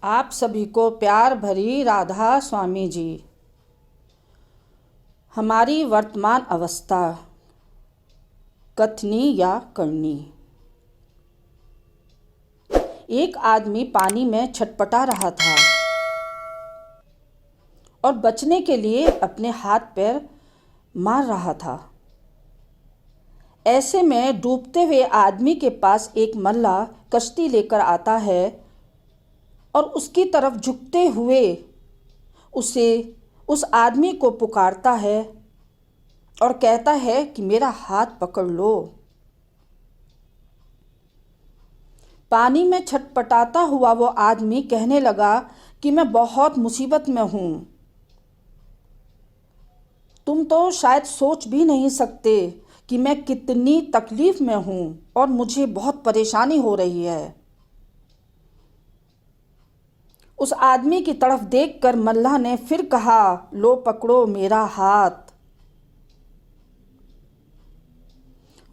आप सभी को प्यार भरी राधा स्वामी जी। हमारी वर्तमान अवस्था कथनी या करनी। एक आदमी पानी में छटपटा रहा था और बचने के लिए अपने हाथ पैर मार रहा था। ऐसे में डूबते हुए आदमी के पास एक मल्लाह कश्ती लेकर आता है और उसकी तरफ झुकते हुए उस आदमी को पुकारता है और कहता है कि मेरा हाथ पकड़ लो। पानी में छटपटाता हुआ वो आदमी कहने लगा कि मैं बहुत मुसीबत में हूँ। तुम तो शायद सोच भी नहीं सकते कि मैं कितनी तकलीफ में हूँ और मुझे बहुत परेशानी हो रही है। उस आदमी की तरफ देखकर मल्लाह ने फिर कहा, लो पकड़ो मेरा हाथ।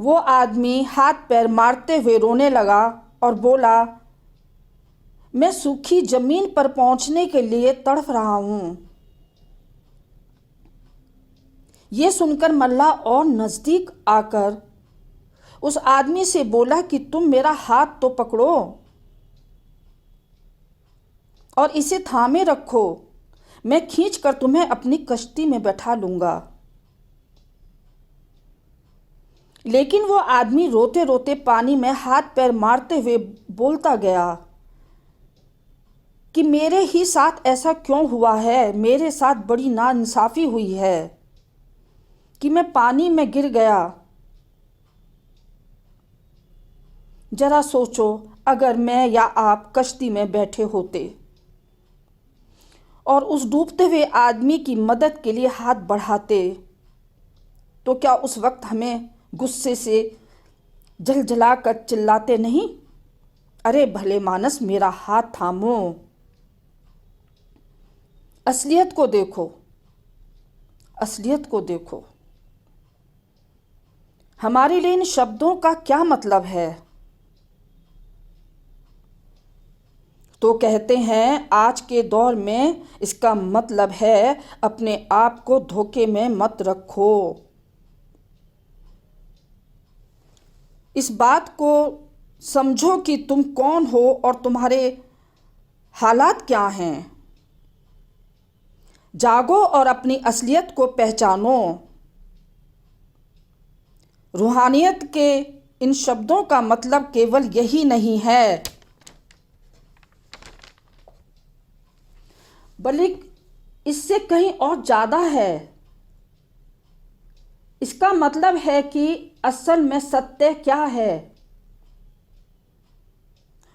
वो आदमी हाथ पैर मारते हुए रोने लगा और बोला, मैं सूखी जमीन पर पहुंचने के लिए तड़फ रहा हूं। ये सुनकर मल्लाह और नजदीक आकर उस आदमी से बोला कि तुम मेरा हाथ तो पकड़ो और इसे थामे रखो, मैं खींचकर तुम्हें अपनी कश्ती में बैठा लूंगा। लेकिन वो आदमी रोते रोते पानी में हाथ पैर मारते हुए बोलता गया कि मेरे ही साथ ऐसा क्यों हुआ है, मेरे साथ बड़ी नाइंसाफी हुई है कि मैं पानी में गिर गया। जरा सोचो, अगर मैं या आप कश्ती में बैठे होते और उस डूबते हुए आदमी की मदद के लिए हाथ बढ़ाते तो क्या उस वक्त हमें गुस्से से जलजला कर चिल्लाते नहीं, अरे भले मानस मेरा हाथ थामो। असलियत को देखो, असलियत को देखो। हमारे लिए इन शब्दों का क्या मतलब है? तो कहते हैं आज के दौर में इसका मतलब है अपने आप को धोखे में मत रखो। इस बात को समझो कि तुम कौन हो और तुम्हारे हालात क्या हैं। जागो और अपनी असलियत को पहचानो। रूहानियत के इन शब्दों का मतलब केवल यही नहीं है, बल्कि इससे कहीं और ज़्यादा है। इसका मतलब है कि असल में सत्य क्या है,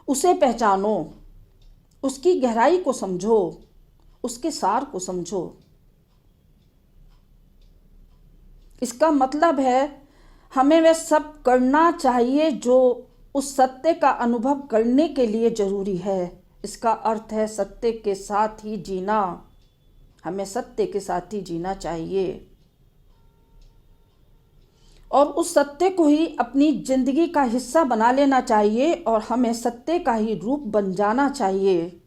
उसे पहचानो, उसकी गहराई को समझो, उसके सार को समझो। इसका मतलब है हमें वह सब करना चाहिए जो उस सत्य का अनुभव करने के लिए जरूरी है। इसका अर्थ है सत्य के साथ ही जीना। हमें सत्य के साथ ही जीना चाहिए और उस सत्य को ही अपनी जिंदगी का हिस्सा बना लेना चाहिए और हमें सत्य का ही रूप बन जाना चाहिए।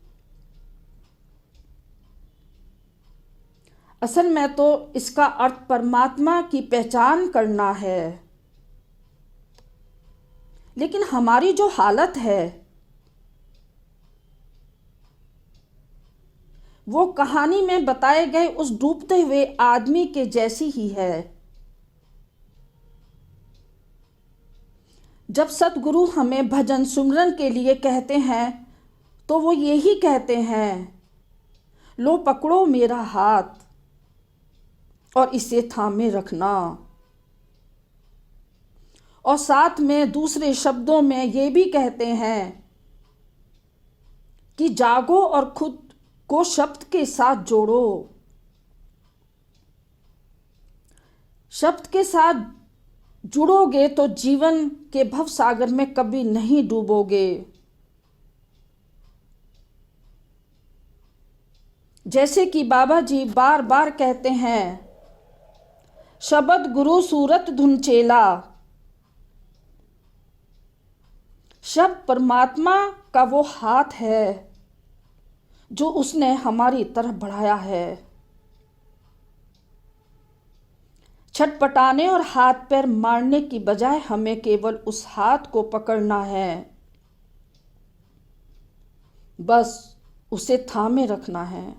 असल में तो इसका अर्थ परमात्मा की पहचान करना है। लेकिन हमारी जो हालत है वो कहानी में बताए गए उस डूबते हुए आदमी के जैसी ही है। जब सतगुरु हमें भजन सुमरन के लिए कहते हैं तो वो यही कहते हैं, लो पकड़ो मेरा हाथ और इसे थामे रखना। और साथ में दूसरे शब्दों में ये भी कहते हैं कि जागो और खुद को शब्द के साथ जोड़ो। शब्द के साथ जुड़ोगे तो जीवन के भव सागर में कभी नहीं डूबोगे। जैसे कि बाबा जी बार बार कहते हैं, शब्द गुरु सूरत धुन चेला। शब्द परमात्मा का वो हाथ है जो उसने हमारी तरफ बढ़ाया है। छटपटाने और हाथ पैर मारने की बजाय हमें केवल उस हाथ को पकड़ना है, बस उसे थामे रखना है।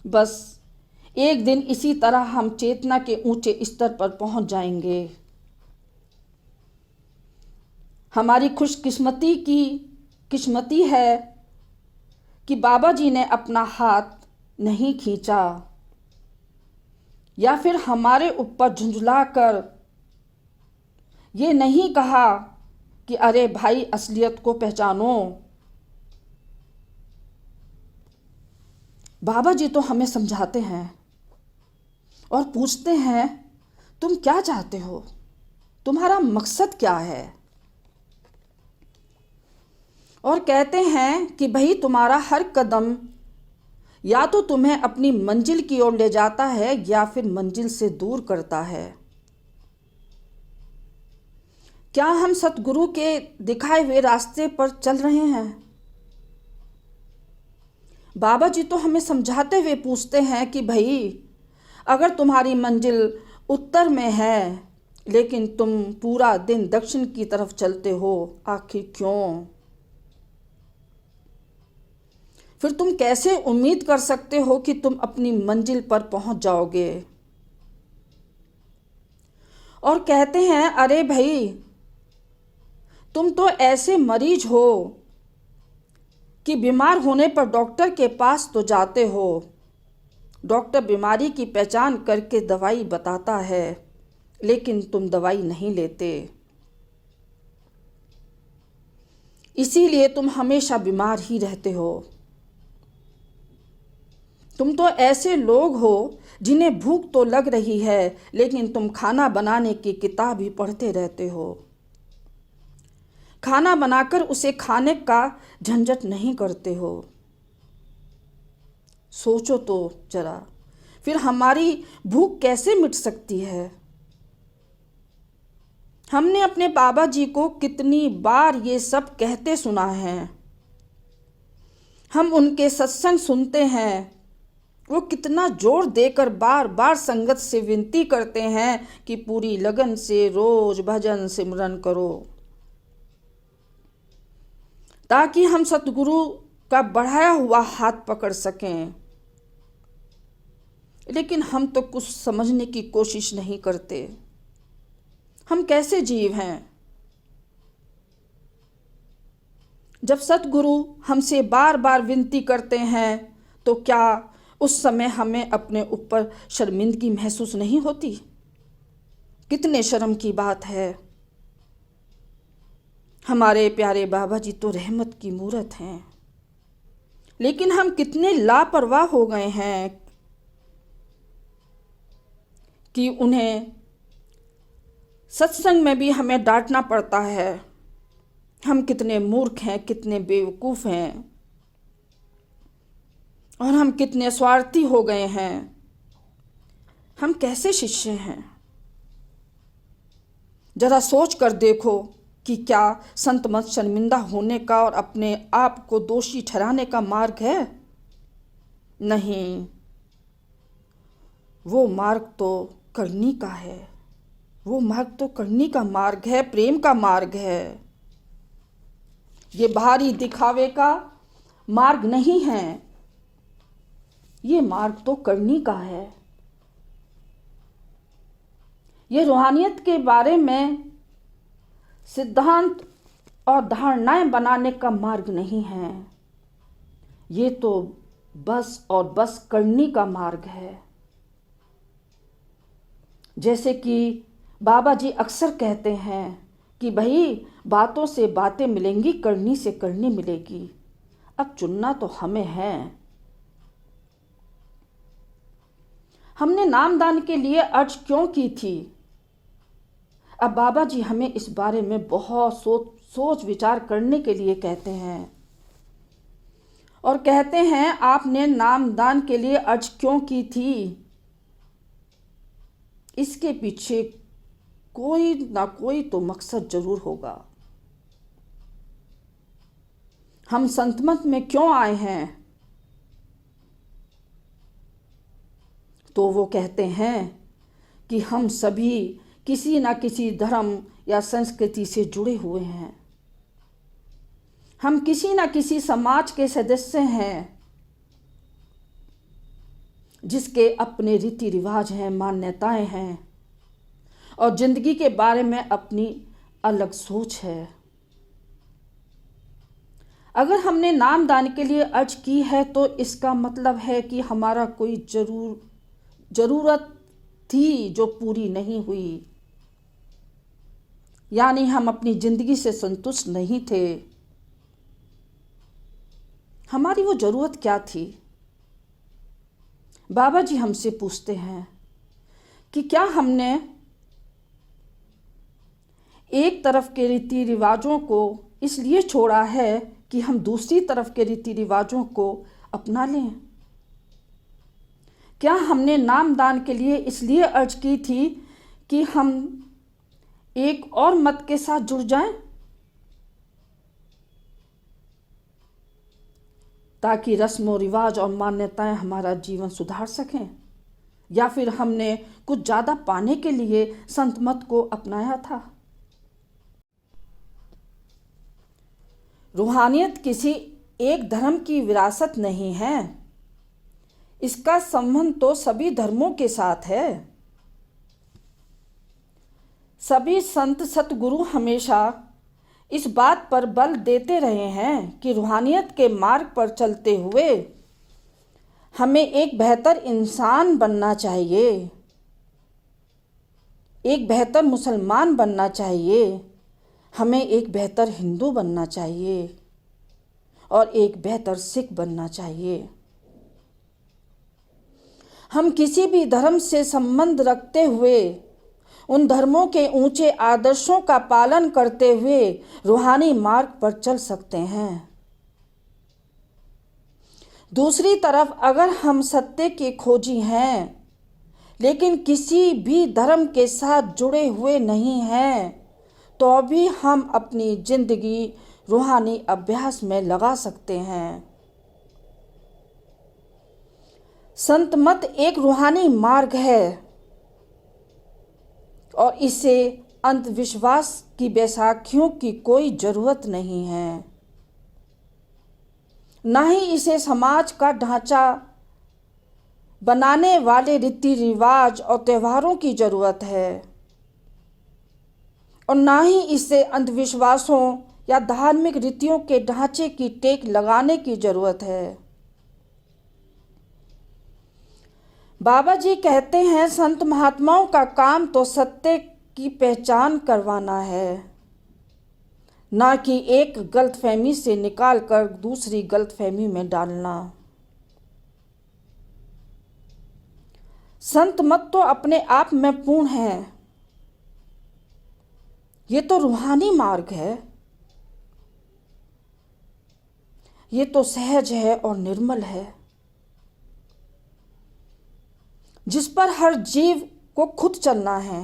बस एक दिन इसी तरह हम चेतना के ऊंचे स्तर पर पहुंच जाएंगे। हमारी किस्मती है कि बाबा जी ने अपना हाथ नहीं खींचा या फिर हमारे ऊपर झुंझला कर ये नहीं कहा कि अरे भाई असलियत को पहचानो। बाबा जी तो हमें समझाते हैं और पूछते हैं तुम क्या चाहते हो, तुम्हारा मकसद क्या है, और कहते हैं कि भाई तुम्हारा हर कदम या तो तुम्हें अपनी मंजिल की ओर ले जाता है या फिर मंजिल से दूर करता है। क्या हम सतगुरु के दिखाए हुए रास्ते पर चल रहे हैं? बाबा जी तो हमें समझाते हुए पूछते हैं कि भाई अगर तुम्हारी मंजिल उत्तर में है लेकिन तुम पूरा दिन दक्षिण की तरफ चलते हो, आखिर क्यों? फिर तुम कैसे उम्मीद कर सकते हो कि तुम अपनी मंजिल पर पहुंच जाओगे? और कहते हैं अरे भाई तुम तो ऐसे मरीज हो कि बीमार होने पर डॉक्टर के पास तो जाते हो, डॉक्टर बीमारी की पहचान करके दवाई बताता है लेकिन तुम दवाई नहीं लेते, इसीलिए तुम हमेशा बीमार ही रहते हो। तुम तो ऐसे लोग हो जिन्हें भूख तो लग रही है लेकिन तुम खाना बनाने की किताब ही पढ़ते रहते हो, खाना बनाकर उसे खाने का झंझट नहीं करते हो। सोचो तो जरा, फिर हमारी भूख कैसे मिट सकती है? हमने अपने बाबा जी को कितनी बार ये सब कहते सुना है। हम उनके सत्संग सुनते हैं, वो कितना जोर देकर बार बार संगत से विनती करते हैं कि पूरी लगन से रोज भजन सिमरन करो ताकि हम सतगुरु का बढ़ाया हुआ हाथ पकड़ सकें। लेकिन हम तो कुछ समझने की कोशिश नहीं करते। हम कैसे जीव हैं? जब सतगुरु हमसे बार बार विनती करते हैं तो क्या उस समय हमें अपने ऊपर शर्मिंदगी महसूस नहीं होती? कितने शर्म की बात है। हमारे प्यारे बाबा जी तो रहमत की मूरत हैं, लेकिन हम कितने लापरवाह हो गए हैं कि उन्हें सत्संग में भी हमें डांटना पड़ता है। हम कितने मूर्ख हैं, कितने बेवकूफ़ हैं और हम कितने स्वार्थी हो गए हैं। हम कैसे शिष्य हैं? जरा सोच कर देखो कि क्या संत मत शर्मिंदा होने का और अपने आप को दोषी ठहराने का मार्ग है? नहीं, वो मार्ग तो करनी का है। वो मार्ग तो करनी का मार्ग है, प्रेम का मार्ग है। ये बाहरी दिखावे का मार्ग नहीं है, ये मार्ग तो करनी का है। ये रूहानियत के बारे में सिद्धांत और धारणाएं बनाने का मार्ग नहीं है, ये तो बस और बस करनी का मार्ग है। जैसे कि बाबा जी अक्सर कहते हैं कि भाई बातों से बातें मिलेंगी, करनी से करनी मिलेगी। अब चुनना तो हमें है। हमने नामदान के लिए अर्ज क्यों की थी? अब बाबा जी हमें इस बारे में बहुत सोच विचार करने के लिए कहते हैं और कहते हैं आपने नामदान के लिए अर्ज क्यों की थी? इसके पीछे कोई ना कोई तो मकसद जरूर होगा। हम संत मत में क्यों आए हैं? तो वो कहते हैं कि हम सभी किसी न किसी धर्म या संस्कृति से जुड़े हुए हैं। हम किसी न किसी समाज के सदस्य हैं जिसके अपने रीति रिवाज हैं, मान्यताएं हैं और जिंदगी के बारे में अपनी अलग सोच है। अगर हमने नामदान के लिए अर्ज की है तो इसका मतलब है कि हमारा कोई जरूरत थी जो पूरी नहीं हुई, यानी हम अपनी जिंदगी से संतुष्ट नहीं थे। हमारी वो जरूरत क्या थी? बाबा जी हमसे पूछते हैं कि क्या हमने एक तरफ के रीति रिवाजों को इसलिए छोड़ा है कि हम दूसरी तरफ के रीति रिवाजों को अपना लें? क्या हमने नामदान के लिए इसलिए अर्ज की थी कि हम एक और मत के साथ जुड़ जाएं, ताकि रस्म रिवाज और मान्यताएं हमारा जीवन सुधार सकें? या फिर हमने कुछ ज़्यादा पाने के लिए संत मत को अपनाया था? रूहानियत किसी एक धर्म की विरासत नहीं है। इसका संबंध तो सभी धर्मों के साथ है। सभी संत सतगुरु हमेशा इस बात पर बल देते रहे हैं कि रूहानियत के मार्ग पर चलते हुए हमें एक बेहतर इंसान बनना चाहिए, एक बेहतर मुसलमान बनना चाहिए, हमें एक बेहतर हिंदू बनना चाहिए और एक बेहतर सिख बनना चाहिए। हम किसी भी धर्म से संबंध रखते हुए उन धर्मों के ऊंचे आदर्शों का पालन करते हुए रूहानी मार्ग पर चल सकते हैं। दूसरी तरफ अगर हम सत्य के खोजी हैं लेकिन किसी भी धर्म के साथ जुड़े हुए नहीं हैं, तो भी हम अपनी जिंदगी रूहानी अभ्यास में लगा सकते हैं। संत मत एक रूहानी मार्ग है और इसे अंधविश्वास की बैसाखियों की कोई जरूरत नहीं है, ना ही इसे समाज का ढांचा बनाने वाले रीति रिवाज और त्योहारों की जरूरत है, और ना ही इसे अंधविश्वासों या धार्मिक रीतियों के ढांचे की टेक लगाने की जरूरत है। बाबा जी कहते हैं संत महात्माओं का काम तो सत्य की पहचान करवाना है, ना कि एक गलतफहमी से निकालकर दूसरी गलतफहमी में डालना। संत मत तो अपने आप में पूर्ण है। ये तो रूहानी मार्ग है, ये तो सहज है और निर्मल है, जिस पर हर जीव को खुद चलना है।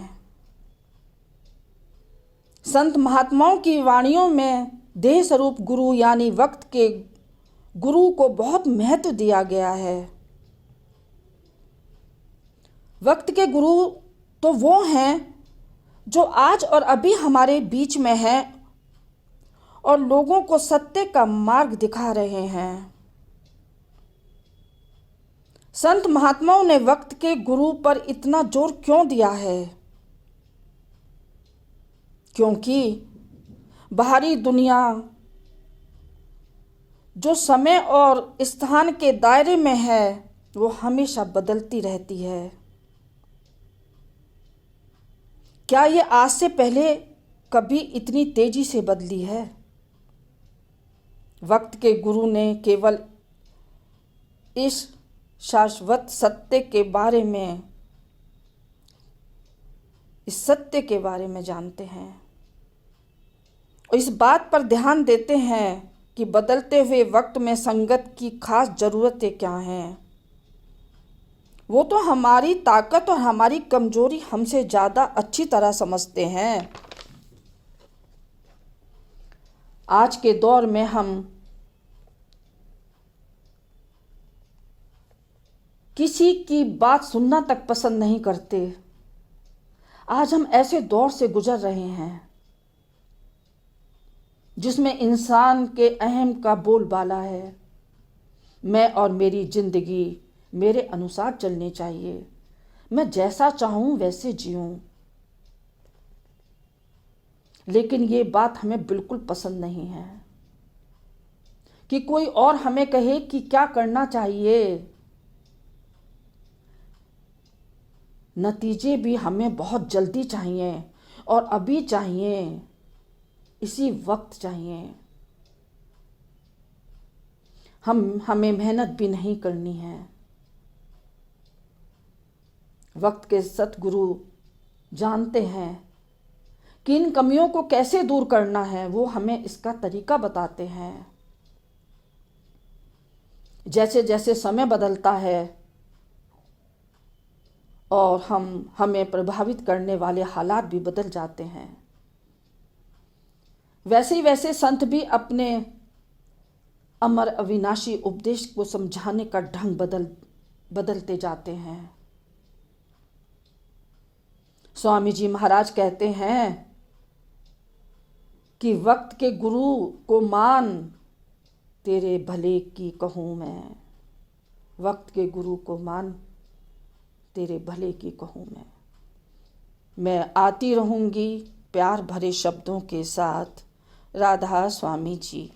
संत महात्माओं की वाणियों में देह स्वरूप गुरु यानी वक्त के गुरु को बहुत महत्व दिया गया है। वक्त के गुरु तो वो हैं जो आज और अभी हमारे बीच में हैं और लोगों को सत्य का मार्ग दिखा रहे हैं। संत महात्माओं ने वक्त के गुरु पर इतना जोर क्यों दिया है? क्योंकि बाहरी दुनिया जो समय और स्थान के दायरे में है वो हमेशा बदलती रहती है। क्या ये आज से पहले कभी इतनी तेजी से बदली है? वक्त के गुरु ने केवल इस शाश्वत सत्य के बारे में, इस सत्य के बारे में जानते हैं और इस बात पर ध्यान देते हैं कि बदलते हुए वक्त में संगत की खास ज़रूरतें क्या हैं। वो तो हमारी ताकत और हमारी कमजोरी हमसे ज़्यादा अच्छी तरह समझते हैं। आज के दौर में हम किसी की बात सुनना तक पसंद नहीं करते। आज हम ऐसे दौर से गुजर रहे हैं जिसमें इंसान के अहम का बोलबाला है। मैं और मेरी जिंदगी मेरे अनुसार चलनी चाहिए, मैं जैसा चाहूं वैसे जीऊं। लेकिन ये बात हमें बिल्कुल पसंद नहीं है कि कोई और हमें कहे कि क्या करना चाहिए। नतीजे भी हमें बहुत जल्दी चाहिए और अभी चाहिए, इसी वक्त चाहिए। हमें मेहनत भी नहीं करनी है। वक्त के सतगुरु जानते हैं कि इन कमियों को कैसे दूर करना है, वो हमें इसका तरीका बताते हैं। जैसे जैसे समय बदलता है और हमें प्रभावित करने वाले हालात भी बदल जाते हैं, वैसे ही वैसे संत भी अपने अमर अविनाशी उपदेश को समझाने का ढंग बदलते जाते हैं। स्वामी जी महाराज कहते हैं कि वक्त के गुरु को मान, तेरे भले की कहूँ मैं। वक्त के गुरु को मान, तेरे भले की कहूँ मैं आती रहूँगी प्यार भरे शब्दों के साथ। राधा स्वामी जी।